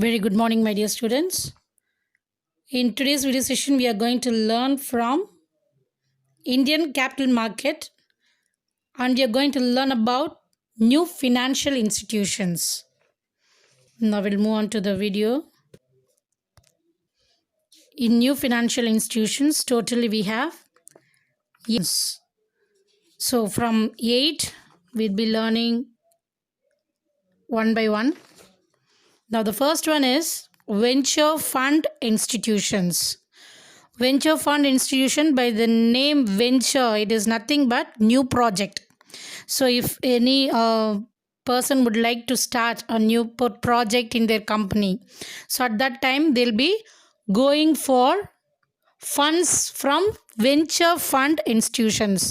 Very good morning, my dear students. In today's video session, we are going to learn from Indian capital market and we are going to learn about new financial institutions. Now we'll move on to the video. In new financial institutions, totally we have yes. So from 8, we'll be learning one by one. Now the first one is venture fund institutions. Venture fund institution, by the name venture, it is nothing but new project. So if any person would like to start a new project in their company, so at that time they'll be going for funds from venture fund institutions.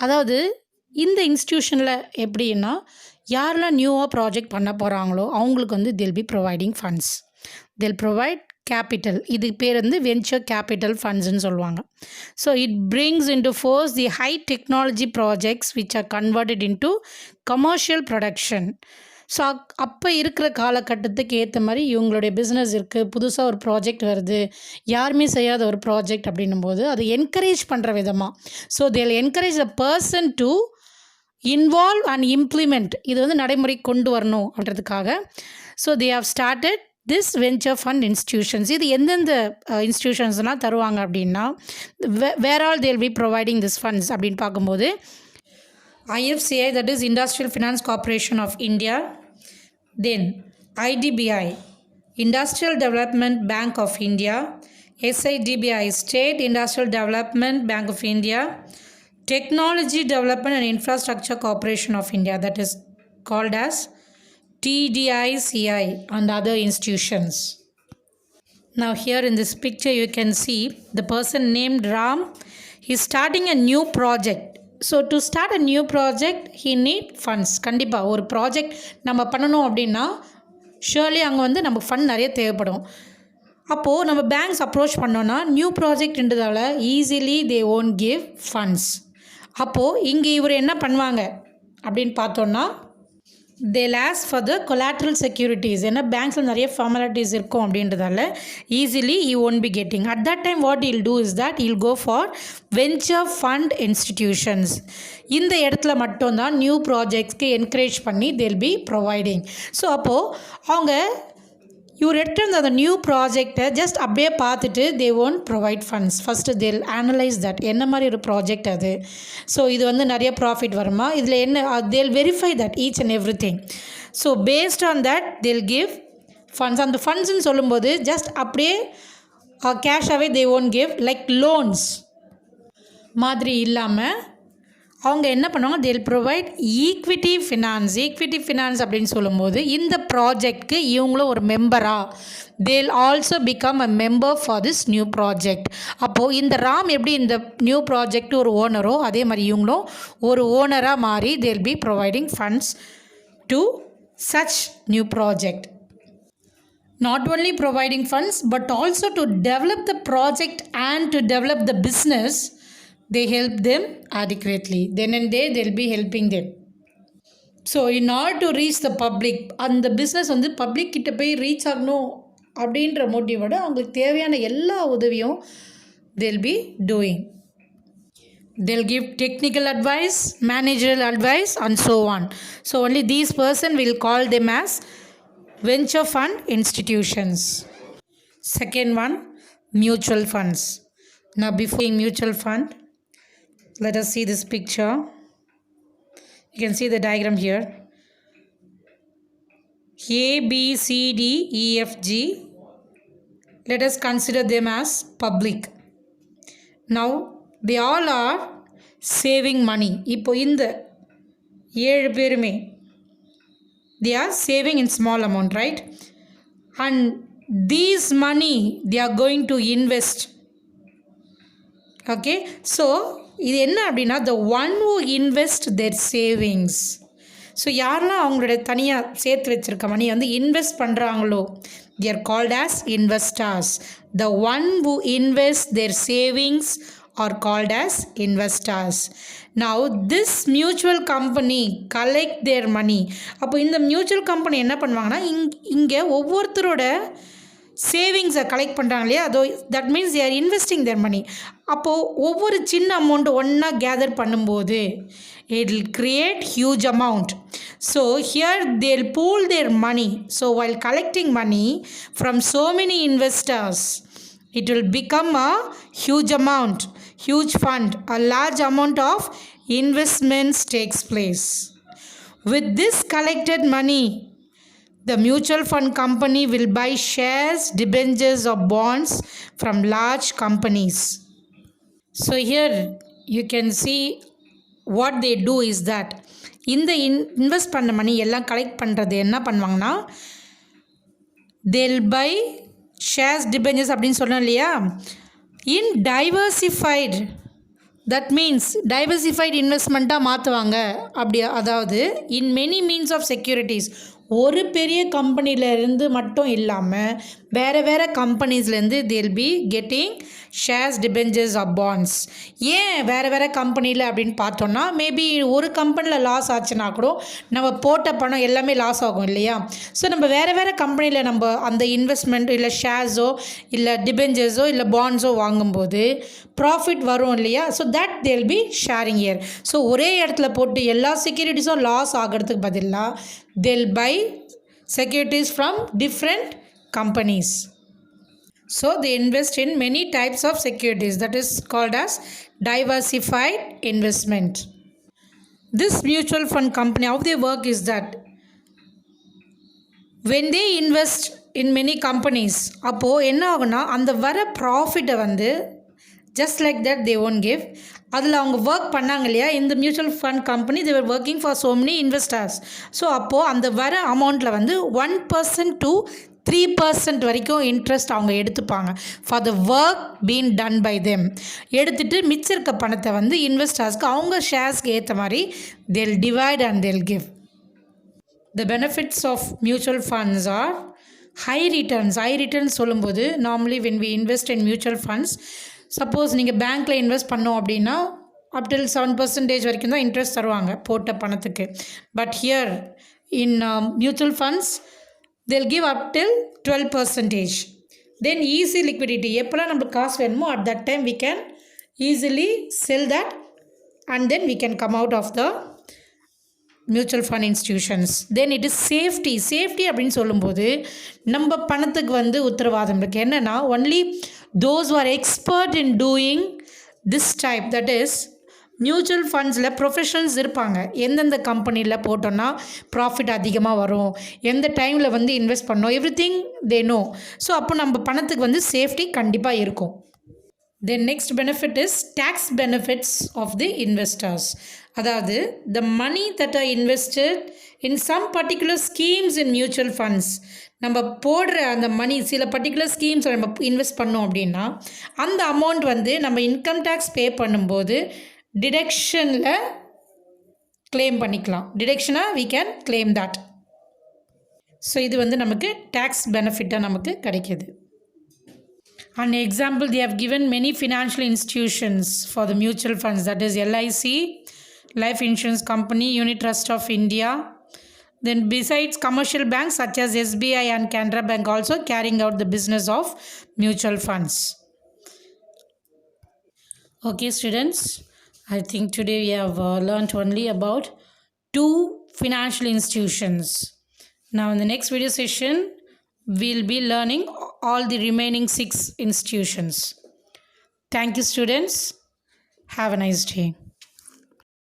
அதாவது இந்த இன்ஸ்டியூஷனில் எப்படின்னா யாரெல்லாம் நியூவாக project பண்ண போகிறாங்களோ அவங்களுக்கு வந்து they'll be providing funds. They'll provide capital. இது பேர் வந்து வென்ச்சர் கேபிட்டல் ஃபண்ட்ஸ்ன்னு சொல்லுவாங்க. So it brings into force the high technology projects which are converted into commercial production. So அப்போ இருக்கிற காலகட்டத்துக்கு ஏற்ற மாதிரி இவங்களுடைய பிஸ்னஸ் இருக்குது, புதுசாக ஒரு ப்ராஜெக்ட் வருது, யாருமே செய்யாத ஒரு ப்ராஜெக்ட் அப்படின்னும் போது அதை என்கரேஜ் பண்ணுற விதமாக. So they'll encourage a person to involve and implement. இது வந்து நடைமுறை கொண்டு வரணும் அப்படின்றதுக்காக so they have started this venture fund institutions. இது எந்தெந்த இன்ஸ்டியூஷன்ஸ்லாம் தருவாங்க அப்படின்னா where all they'll be providing this funds அப்படின்னு பார்க்கும்போது IFCI, that is Industrial Finance Corporation of India, then IDBI, Industrial Development Bank of India, SIDBI, State Industrial Development Bank of India, Technology Development and Infrastructure Corporation of India, that is called as TDICI, and other institutions. Now here in this picture you can see the person named Ram. He is starting a new project. So to start a new project he need funds. கண்டிப்பாக ஒரு project நம்ம பண்ணணும் அப்படின்னா surely அங்கே வந்து நமக்கு fund நிறைய தேவைப்படும். அப்போது நம்ம பேங்க்ஸ் அப்ரோச் பண்ணோன்னா நியூ ப்ராஜெக்ட்ன்றதால easily they won't give funds. அப்போது இங்கே இவர் என்ன பண்ணுவாங்க அப்படின்னு பார்த்தோன்னா they'll ask for the collateral securities. ஏன்னா பேங்க்ஸில் நிறைய ஃபார்மாலிட்டிஸ் இருக்கும் அப்படின்றதால easily he won't be getting. At that time what he'll do is that he'll go for venture fund institutions. இந்த இடத்துல மட்டும்தான் நியூ ப்ராஜெக்ட்ஸ்க்கு என்கரேஜ் பண்ணி they'll be providing. ஸோ அப்போது அவங்க இவர் எடுத்து அந்த நியூ ப்ராஜெக்டை ஜஸ்ட் அப்படியே பார்த்துட்டு they won't provide funds. First தேல் அனலைஸ் தட் என்ன மாதிரி ஒரு ப்ராஜெக்ட் அது, ஸோ இது வந்து நிறைய ப்ராஃபிட் வருமா, இதில் என்ன, they'll verify that each and every thing. So based on that they'll give funds. அந்த ஃபண்ட்ஸ்ன்னு சொல்லும்போது ஜஸ்ட் அப்படியே கேஷாகவே they won't give like loans மாதிரி இல்லாமல் அவங்க என்ன பண்ணுவாங்க, they'll provide equity finance. Equity finance அப்படின்னு சொல்லும்போது இந்த ப்ராஜெக்ட்க்கு இவங்களும் ஒரு மெம்பராக they'll also become a member for this new project. அப்போது இந்த ராம் எப்படி இந்த நியூ ப்ராஜெக்ட் ஒரு ஓனரோ அதே மாதிரி இவங்களும் ஒரு ஓனராக மாறி தேல் be providing funds to such new project. Not only providing funds but also to develop the project and to develop the business. They help them adequately. Then and there they'll be helping them. So in order to reach the public, அந்த business வந்து public கிட்ட போய் reach ஆகணும் அப்படின்ற மோட்டிவோட அவங்களுக்கு தேவையான எல்லா உதவியும் they'll be doing. They'll give technical advice, managerial advice and so on. So only these person will call them as venture fund institutions. Second one, mutual funds. Now before mutual fund, let us see this picture. You can see the diagram here. A, B, C, D, E, F, G. Let us consider them as public. Now they all are saving money. இப்போ இந்த 7 பேருமே they are saving in small amount, right? And these money they are going to invest. Okay, so இது என்ன அப்படின்னா the one who invest their savings. So யாரெல்லாம் அவங்களுடைய தனியாக சேர்த்து வச்சுருக்க மணி வந்து இன்வெஸ்ட் பண்ணுறாங்களோ they are called as investors. The one who invest their savings are called as investors. Now this mutual company collect their money. அப்போ இந்த மியூச்சுவல் கம்பெனி என்ன பண்ணுவாங்கன்னா இங்கே ஒவ்வொருத்தரோட சேவிங்ஸை கலெக்ட் பண்ணுறாங்க இல்லையா, அதோ that means they are investing their money. அப்போது ஒவ்வொரு சின்ன அமௌண்ட் ஒன்றா கேதர் பண்ணும்போது it will create huge amount. So here they'll pool their money. So while collecting money from so many investors, it will become a huge amount, huge fund, a large amount of investments takes place. With this collected money, the mutual fund company will buy shares, debentures or bonds from large companies. So here you can see what they do is that இந்த invest பண்ண மணி எல்லாம் collect பண்ணுறது என்ன பண்ணுவாங்கன்னா, they'll buy shares, debentures அப்படின்னு சொன்னோம் இல்லையா, in diversified, that means diversified இன்வெஸ்ட்மெண்ட்டாக மாற்றுவாங்க. அப்படி அதாவது in many means of securities, ஒரு பெரிய கம்பெனியிலேருந்து மட்டும் இல்லாமல் வேறு வேறு கம்பெனிஸ்லேருந்து they'll be getting shares, debentures or bonds. ஏன் வேறு வேறு கம்பெனியில் அப்படின்னு பார்த்தோன்னா, மேபி ஒரு கம்பெனியில் லாஸ் ஆச்சுன்னா கூட நம்ம போட்ட பணம் எல்லாமே லாஸ் ஆகும் இல்லையா. ஸோ நம்ம வேறு வேறு கம்பெனியில் நம்ம அந்த இன்வெஸ்ட்மெண்ட் இல்லை ஷேர்ஸோ இல்லை டிபெஞ்சர்ஸோ இல்லை பாண்ட்ஸோ வாங்கும்போது ப்ராஃபிட் வரும் இல்லையா. So that they'll be sharing year. So ஒரே இடத்துல போட்டு எல்லா செக்யூரிட்டிஸும் லாஸ் ஆகிறதுக்கு பதிலாக they'll buy securities from different companies. So they invest in many types of securities, that is called as diversified investment. This mutual fund company, how they work is that when they invest in many companies, அப்போது என்ன ஆகுனா அந்த வர ப்ராஃபிட்டை வந்து just like that they won't give. அதில் அவங்க work பண்ணாங்க இல்லையா, இந்த mutual fund company they were working for so many investors. So அப்போது அந்த வர அமௌண்ட்டில் வந்து 1% to 3% வரைக்கும் இன்ட்ரெஸ்ட் அவங்க எடுத்துப்பாங்க for the work been done by them. எடுத்துகிட்டு மிச்சம் இருக்க பணத்தை வந்து இன்வெஸ்டர்ஸ்க்கு அவங்க ஷேர்ஸ்க்கு ஏற்ற மாதிரி they'll divide and they'll give. The benefits of mutual funds are high returns. High returns சொல்லும்போது normally when we invest in mutual funds, suppose நீங்கள் பேங்க்கில் இன்வெஸ்ட் பண்ணோம் அப்படின்னா அப் டில் 7% வரைக்கும் தான் இன்ட்ரெஸ்ட் தருவாங்க போட்ட பணத்துக்கு. But here in mutual funds they'll give up till 12%. Then easy liquidity. எப்போலாம் நம்மளுக்கு காசு வேணுமோ at that time we can easily sell that and then we can come out of the mutual fund institutions. Then it is safety. Safety அப்படின்னு சொல்லும்போது நம்ம பணத்துக்கு வந்து உத்தரவாதம் இருக்குது. என்னென்னா only those who are expert in doing this type, that is mutual ஃபண்ட்ஸில் professionals இருப்பாங்க. எந்தெந்த கம்பெனியில் போட்டோன்னா ப்ராஃபிட் அதிகமாக வரும், எந்த டைமில் வந்து இன்வெஸ்ட் பண்ணோம், every thing they know. So அப்போ நம்ம பணத்துக்கு வந்து சேஃப்டி கண்டிப்பாக இருக்கும். Then next benefit is tax benefits of the investors. அதாவது the money that are invested in some particular schemes in mutual funds, நம்ம போடுற அந்த மணி சில பர்டிகுலர் ஸ்கீம்ஸில் நம்ம இன்வெஸ்ட் பண்ணோம் அப்படின்னா அந்த அமௌண்ட் வந்து நம்ம இன்கம் டேக்ஸ் பே பண்ணும்போது டிடக்ஷனில் கிளைம் பண்ணிக்கலாம். டிடக்ஷனாக we can claim that. So இது வந்து நமக்கு டேக்ஸ் பெனிஃபிட்டாக நமக்கு கிடைக்கிது. An example, they have given many financial institutions for the mutual funds, that is LIC, Life Insurance Company, Unit Trust of India. Then besides commercial banks such as SBI and Canara Bank also carrying out the business of mutual funds. Okay students, I think today we have learnt only about 2 financial institutions. Now in the next video session, we'll be learning all the remaining 6 institutions. Thank you students. Have a nice day.